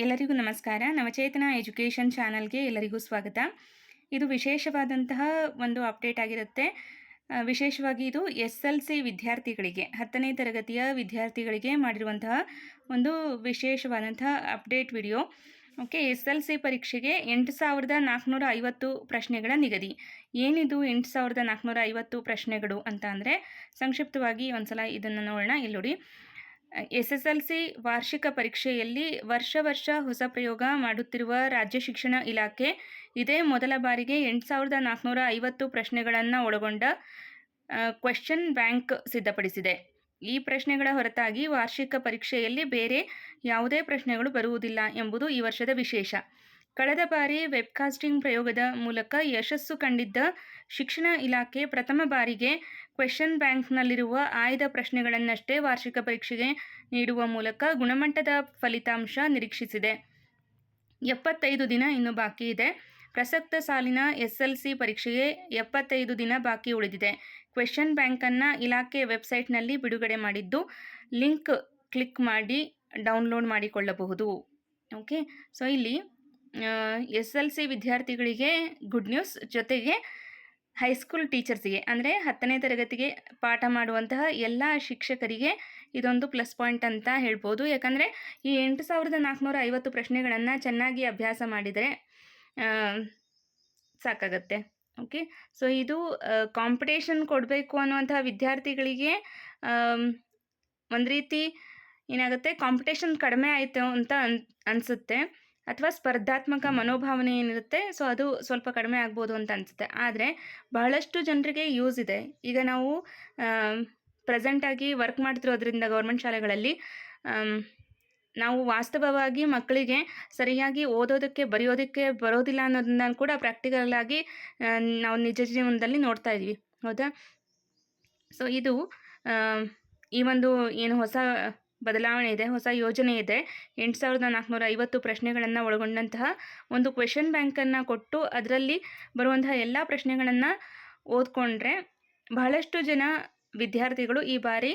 ಎಲ್ಲರಿಗೂ ನಮಸ್ಕಾರ. ನವಚೇತನ ಎಜುಕೇಷನ್ ಚಾನಲ್ಗೆ ಎಲ್ಲರಿಗೂ ಸ್ವಾಗತ. ಇದು ವಿಶೇಷವಾದಂತಹ ಒಂದು ಅಪ್ಡೇಟ್ ಆಗಿರುತ್ತೆ. ವಿಶೇಷವಾಗಿ ಇದು SLC ವಿದ್ಯಾರ್ಥಿಗಳಿಗೆ 10ನೇ ತರಗತಿಯ ವಿದ್ಯಾರ್ಥಿಗಳಿಗೆ ಮಾಡಿರುವಂತಹ ಒಂದು ವಿಶೇಷವಾದಂತಹ ಅಪ್ಡೇಟ್ ವಿಡಿಯೋ. ಓಕೆ, SLC ಪರೀಕ್ಷೆಗೆ 8450 ಪ್ರಶ್ನೆಗಳ ನಿಗದಿ. ಏನಿದು 8450 ಪ್ರಶ್ನೆಗಳು ಅಂತ ಅಂದರೆ ಸಂಕ್ಷಿಪ್ತವಾಗಿ ಒಂದ್ಸಲ ಇದನ್ನು ನೋಡೋಣ. ಇಲ್ಲಿ ನೋಡಿ, SSLC ವಾರ್ಷಿಕ ಪರೀಕ್ಷೆಯಲ್ಲಿ ವರ್ಷ ಹೊಸ ಪ್ರಯೋಗ ಮಾಡುತ್ತಿರುವ ರಾಜ್ಯ ಶಿಕ್ಷಣ ಇಲಾಖೆ ಇದೇ ಮೊದಲ ಬಾರಿಗೆ 8450 ಪ್ರಶ್ನೆಗಳನ್ನು ಒಳಗೊಂಡ ಕ್ವೆಶ್ಚನ್ ಬ್ಯಾಂಕ್ ಸಿದ್ಧಪಡಿಸಿದೆ. ಈ ಪ್ರಶ್ನೆಗಳ ಹೊರತಾಗಿ ವಾರ್ಷಿಕ ಪರೀಕ್ಷೆಯಲ್ಲಿ ಬೇರೆ ಯಾವುದೇ ಪ್ರಶ್ನೆಗಳು ಬರುವುದಿಲ್ಲ ಎಂಬುದು ಈ ವರ್ಷದ ವಿಶೇಷ. ಕಳೆದ ಬಾರಿ ವೆಬ್ಕಾಸ್ಟಿಂಗ್ ಪ್ರಯೋಗದ ಮೂಲಕ ಯಶಸ್ಸು ಕಂಡಿದ್ದ ಶಿಕ್ಷಣ ಇಲಾಖೆ ಪ್ರಥಮ ಬಾರಿಗೆ ಕ್ವೆಶ್ಚನ್ ಬ್ಯಾಂಕ್ನಲ್ಲಿರುವ ಆಯ್ದ ಪ್ರಶ್ನೆಗಳನ್ನಷ್ಟೇ ವಾರ್ಷಿಕ ಪರೀಕ್ಷೆಗೆ ನೀಡುವ ಮೂಲಕ ಗುಣಮಟ್ಟದ ಫಲಿತಾಂಶ ನಿರೀಕ್ಷಿಸಿದೆ. 75 ದಿನ ಇನ್ನು ಬಾಕಿ ಇದೆ. ಪ್ರಸಕ್ತ ಸಾಲಿನ SLC ಪರೀಕ್ಷೆಗೆ 75 ದಿನ ಬಾಕಿ ಉಳಿದಿದೆ. ಕ್ವೆಶ್ಚನ್ ಬ್ಯಾಂಕನ್ನು ಇಲಾಖೆ ವೆಬ್ಸೈಟ್ನಲ್ಲಿ ಬಿಡುಗಡೆ ಮಾಡಿದ್ದು, ಲಿಂಕ್ ಕ್ಲಿಕ್ ಮಾಡಿ ಡೌನ್ಲೋಡ್ ಮಾಡಿಕೊಳ್ಳಬಹುದು. ಓಕೆ, ಸೊ ಇಲ್ಲಿ SLC ವಿದ್ಯಾರ್ಥಿಗಳಿಗೆ ಗುಡ್ ನ್ಯೂಸ್. ಜೊತೆಗೆ ಹೈಸ್ಕೂಲ್ ಟೀಚರ್ಸಿಗೆ ಅಂದರೆ 10ನೇ ತರಗತಿಗೆ ಪಾಠ ಮಾಡುವಂತಹ ಎಲ್ಲ ಶಿಕ್ಷಕರಿಗೆ ಇದೊಂದು ಪ್ಲಸ್ ಪಾಯಿಂಟ್ ಅಂತ ಹೇಳ್ಬೋದು. ಯಾಕಂದರೆ ಈ 8450 ಪ್ರಶ್ನೆಗಳನ್ನು ಚೆನ್ನಾಗಿ ಅಭ್ಯಾಸ ಮಾಡಿದರೆ ಸಾಕಾಗತ್ತೆ. ಓಕೆ, ಸೊ ಇದು ಕಾಂಪಿಟೇಷನ್ ಕೊಡಬೇಕು ಅನ್ನುವಂಥ ವಿದ್ಯಾರ್ಥಿಗಳಿಗೆ ಒಂದು ರೀತಿ ಏನಾಗುತ್ತೆ, ಕಾಂಪಿಟೇಷನ್ ಕಡಿಮೆ ಆಯಿತು ಅಂತ ಅನಿಸುತ್ತೆ, ಅಥವಾ ಸ್ಪರ್ಧಾತ್ಮಕ ಮನೋಭಾವನೆ ಏನಿರುತ್ತೆ ಸೊ ಅದು ಸ್ವಲ್ಪ ಕಡಿಮೆ ಆಗ್ಬೋದು ಅಂತ ಅನಿಸುತ್ತೆ. ಆದರೆ ಬಹಳಷ್ಟು ಜನರಿಗೆ ಯೂಸ್ ಇದೆ. ಈಗ ನಾವು ಪ್ರೆಸೆಂಟಾಗಿ ವರ್ಕ್ ಮಾಡ್ತಿರೋದ್ರಿಂದ ಗೌರ್ಮೆಂಟ್ ಶಾಲೆಗಳಲ್ಲಿ ನಾವು ವಾಸ್ತವವಾಗಿ ಮಕ್ಕಳಿಗೆ ಸರಿಯಾಗಿ ಓದೋದಕ್ಕೆ ಬರೆಯೋದಕ್ಕೆ ಬರೋದಿಲ್ಲ ಅನ್ನೋದನ್ನ ಕೂಡ ಪ್ರಾಕ್ಟಿಕಲ್ ಆಗಿ ನಾವು ನಿಜ ಜೀವನದಲ್ಲಿ ನೋಡ್ತಾ ಇದ್ವಿ, ಹೌದಾ? ಸೊ ಇದು ಈ ಒಂದು ಏನು ಹೊಸ ಬದಲಾವಣೆ ಇದೆ, ಹೊಸ ಯೋಜನೆ ಇದೆ. 8450 ಪ್ರಶ್ನೆಗಳನ್ನು ಒಳಗೊಂಡಂತಹ ಒಂದು ಕ್ವೆಶ್ಚನ್ ಬ್ಯಾಂಕನ್ನು ಕೊಟ್ಟು ಅದರಲ್ಲಿ ಬರುವಂತಹ ಎಲ್ಲ ಪ್ರಶ್ನೆಗಳನ್ನು ಓದ್ಕೊಂಡ್ರೆ ಬಹಳಷ್ಟು ಜನ ವಿದ್ಯಾರ್ಥಿಗಳು ಈ ಬಾರಿ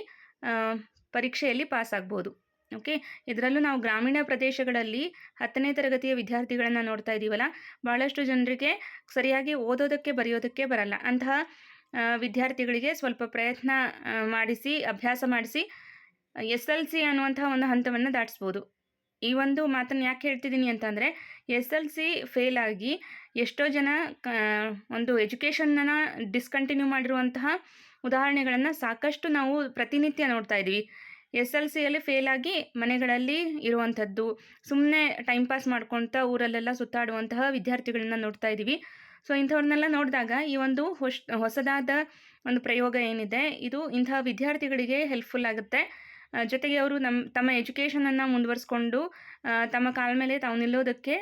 ಪರೀಕ್ಷೆಯಲ್ಲಿ ಪಾಸ್ ಆಗ್ಬೋದು. ಓಕೆ, ಇದರಲ್ಲೂ ನಾವು ಗ್ರಾಮೀಣ ಪ್ರದೇಶಗಳಲ್ಲಿ 10ನೇ ತರಗತಿಯ ವಿದ್ಯಾರ್ಥಿಗಳನ್ನು ನೋಡ್ತಾ ಇದ್ದೀವಲ್ಲ, ಬಹಳಷ್ಟು ಜನರಿಗೆ ಸರಿಯಾಗಿ ಓದೋದಕ್ಕೆ ಬರೆಯೋದಕ್ಕೆ ಬರಲ್ಲ. ಅಂತಹ ವಿದ್ಯಾರ್ಥಿಗಳಿಗೆ ಸ್ವಲ್ಪ ಪ್ರಯತ್ನ ಮಾಡಿಸಿ, ಅಭ್ಯಾಸ ಮಾಡಿಸಿ SLC ಅನ್ನುವಂತಹ ಒಂದು ಹಂತವನ್ನು ದಾಟಿಸ್ಬೋದು. ಈ ಒಂದು ಮಾತನ್ನು ಯಾಕೆ ಹೇಳ್ತಿದ್ದೀನಿ ಅಂತಂದರೆ, SLC ಫೇಲ್ ಆಗಿ ಎಷ್ಟೋ ಜನ ಒಂದು ಎಜುಕೇಷನ್ನ ಡಿಸ್ಕಂಟಿನ್ಯೂ ಮಾಡಿರುವಂತಹ ಉದಾಹರಣೆಗಳನ್ನು ಸಾಕಷ್ಟು ನಾವು ಪ್ರತಿನಿತ್ಯ ನೋಡ್ತಾ ಇದ್ದೀವಿ. SLCಯಲ್ಲಿ ಫೇಲ್ ಆಗಿ ಮನೆಗಳಲ್ಲಿ ಇರುವಂಥದ್ದು, ಸುಮ್ಮನೆ ಟೈಮ್ ಪಾಸ್ ಮಾಡ್ಕೊಳ್ತಾ ಊರಲ್ಲೆಲ್ಲ ಸುತ್ತಾಡುವಂತಹ ವಿದ್ಯಾರ್ಥಿಗಳನ್ನ ನೋಡ್ತಾ ಇದ್ದೀವಿ. ಸೊ ಇಂಥವ್ರನ್ನೆಲ್ಲ ನೋಡಿದಾಗ ಈ ಒಂದು ಹೊಸದಾದ ಒಂದು ಪ್ರಯೋಗ ಏನಿದೆ ಇದು ಇಂತಹ ವಿದ್ಯಾರ್ಥಿಗಳಿಗೆ ಹೆಲ್ಪ್ಫುಲ್ ಆಗುತ್ತೆ. ಜೊತೆಗೆ ಅವರು ತಮ್ಮ ಎಜುಕೇಷನನ್ನು ಮುಂದುವರಿಸ್ಕೊಂಡು ತಮ್ಮ ಕಾಲ ಮೇಲೆ ತಾವು ನಿಲ್ಲೋದಕ್ಕೆ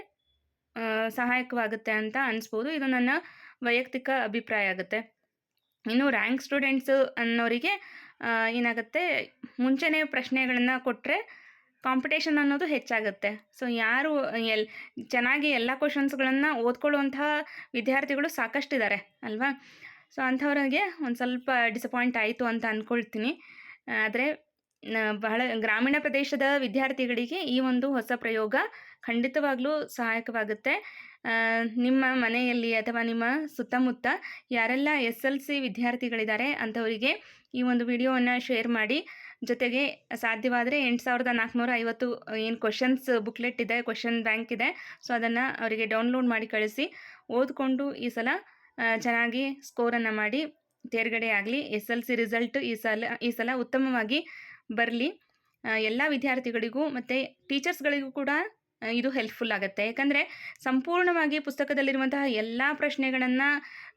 ಸಹಾಯಕವಾಗುತ್ತೆ ಅಂತ ಅನಿಸ್ಬೋದು. ಇದು ನನ್ನ ವೈಯಕ್ತಿಕ ಅಭಿಪ್ರಾಯ ಆಗುತ್ತೆ. ಇನ್ನು ರ್ಯಾಂಕ್ ಸ್ಟೂಡೆಂಟ್ಸು ಅನ್ನೋರಿಗೆ ಏನಾಗುತ್ತೆ, ಮುಂಚೆನೇ ಪ್ರಶ್ನೆಗಳನ್ನು ಕೊಟ್ಟರೆ ಕಾಂಪಿಟೇಷನ್ ಅನ್ನೋದು ಹೆಚ್ಚಾಗುತ್ತೆ. ಸೊ ಯಾರು ಚೆನ್ನಾಗಿ ಎಲ್ಲ ಕ್ವಶನ್ಸ್ಗಳನ್ನು ಓದ್ಕೊಳ್ಳುವಂತಹ ವಿದ್ಯಾರ್ಥಿಗಳು ಸಾಕಷ್ಟಿದ್ದಾರೆ ಅಲ್ವಾ? ಸೊ ಅಂಥವ್ರಿಗೆ ಒಂದು ಸ್ವಲ್ಪ ಡಿಸಪಾಯಿಂಟ್ ಆಯಿತು ಅಂತ ಅಂದ್ಕೊಳ್ತೀನಿ. ಆದರೆ ಬಹಳ ಗ್ರಾಮೀಣ ಪ್ರದೇಶದ ವಿದ್ಯಾರ್ಥಿಗಳಿಗೆ ಈ ಒಂದು ಹೊಸ ಪ್ರಯೋಗ ಖಂಡಿತವಾಗ್ಲೂ ಸಹಾಯಕವಾಗುತ್ತೆ. ನಿಮ್ಮ ಮನೆಯಲ್ಲಿ ಅಥವಾ ನಿಮ್ಮ ಸುತ್ತಮುತ್ತ ಯಾರೆಲ್ಲ SLC ವಿದ್ಯಾರ್ಥಿಗಳಿದ್ದಾರೆ ಅಂಥವರಿಗೆ ಈ ಒಂದು ವಿಡಿಯೋವನ್ನು ಶೇರ್ ಮಾಡಿ. ಜೊತೆಗೆ ಸಾಧ್ಯವಾದರೆ 8450 ಏನು ಕ್ವಶನ್ಸ್ ಬುಕ್ಲೆಟ್ ಇದೆ, ಕ್ವಶನ್ ಬ್ಯಾಂಕ್ ಇದೆ, ಸೊ ಅದನ್ನು ಅವರಿಗೆ ಡೌನ್ಲೋಡ್ ಮಾಡಿ ಕಳಿಸಿ. ಓದ್ಕೊಂಡು ಈ ಸಲ ಚೆನ್ನಾಗಿ ಸ್ಕೋರನ್ನು ಮಾಡಿ ತೇರ್ಗಡೆ ಆಗಲಿ. SLC ರಿಸಲ್ಟ್ ಈ ಸಲ ಉತ್ತಮವಾಗಿ ಬರಲಿ. ಎಲ್ಲ ವಿದ್ಯಾರ್ಥಿಗಳಿಗೂ ಮತ್ತು ಟೀಚರ್ಸ್ಗಳಿಗೂ ಕೂಡ ಇದು ಹೆಲ್ಪ್ಫುಲ್ ಆಗುತ್ತೆ. ಯಾಕಂದರೆ ಸಂಪೂರ್ಣವಾಗಿ ಪುಸ್ತಕದಲ್ಲಿರುವಂತಹ ಎಲ್ಲ ಪ್ರಶ್ನೆಗಳನ್ನು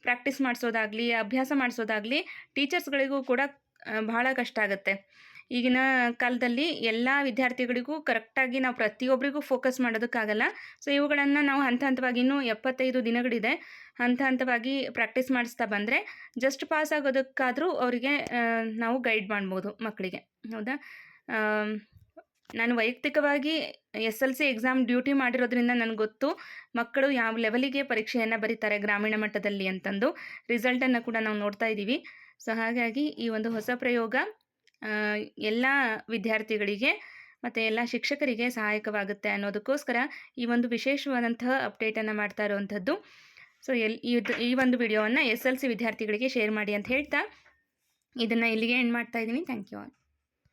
ಪ್ರಾಕ್ಟೀಸ್ ಮಾಡಿಸೋದಾಗಲಿ, ಅಭ್ಯಾಸ ಮಾಡಿಸೋದಾಗಲಿ ಟೀಚರ್ಸ್ಗಳಿಗೂ ಕೂಡ ಬಹಳ ಕಷ್ಟ ಆಗುತ್ತೆ. ಈಗಿನ ಕಾಲದಲ್ಲಿ ಎಲ್ಲ ವಿದ್ಯಾರ್ಥಿಗಳಿಗೂ ಕರೆಕ್ಟಾಗಿ ನಾವು ಪ್ರತಿಯೊಬ್ಬರಿಗೂ ಫೋಕಸ್ ಮಾಡೋದಕ್ಕಾಗಲ್ಲ. ಸೊ ಇವುಗಳನ್ನು ನಾವು ಹಂತವಾಗಿ ಇನ್ನೂ 75 ದಿನಗಳಿದೆ, ಹಂತವಾಗಿ ಪ್ರಾಕ್ಟೀಸ್ ಮಾಡಿಸ್ತಾ ಬಂದರೆ ಜಸ್ಟ್ ಪಾಸ್ ಆಗೋದಕ್ಕಾದರೂ ಅವರಿಗೆ ನಾವು ಗೈಡ್ ಮಾಡ್ಬೋದು ಮಕ್ಕಳಿಗೆ, ಹೌದಾ? ನಾನು ವೈಯಕ್ತಿಕವಾಗಿ SLC ಎಕ್ಸಾಮ್ ಡ್ಯೂಟಿ ಮಾಡಿರೋದ್ರಿಂದ ನನಗೆ ಗೊತ್ತು ಮಕ್ಕಳು ಯಾವ ಲೆವೆಲಿಗೆ ಪರೀಕ್ಷೆಯನ್ನು ಬರೀತಾರೆ ಗ್ರಾಮೀಣ ಮಟ್ಟದಲ್ಲಿ ಅಂತಂದು. ರಿಸಲ್ಟನ್ನು ಕೂಡ ನಾವು ನೋಡ್ತಾ ಇದ್ದೀವಿ. ಸೊ ಹಾಗಾಗಿ ಈ ಒಂದು ಹೊಸ ಪ್ರಯೋಗ ಎಲ್ಲ ವಿದ್ಯಾರ್ಥಿಗಳಿಗೆ ಮತ್ತು ಎಲ್ಲ ಶಿಕ್ಷಕರಿಗೆ ಸಹಾಯಕವಾಗುತ್ತೆ ಅನ್ನೋದಕ್ಕೋಸ್ಕರ ಈ ಒಂದು ವಿಶೇಷವಾದಂತಹ ಅಪ್ಡೇಟನ್ನು ಮಾಡ್ತಾ ಇರುವಂಥದ್ದು. ಸೊ ಈ ಒಂದು ವಿಡಿಯೋವನ್ನು SLC ವಿದ್ಯಾರ್ಥಿಗಳಿಗೆ ಶೇರ್ ಮಾಡಿ ಅಂತ ಹೇಳ್ತಾ ಇದನ್ನು ಇಲ್ಲಿಗೆ ಎಂಡ್ ಮಾಡ್ತಾ ಇದ್ದೀನಿ. Thank you all.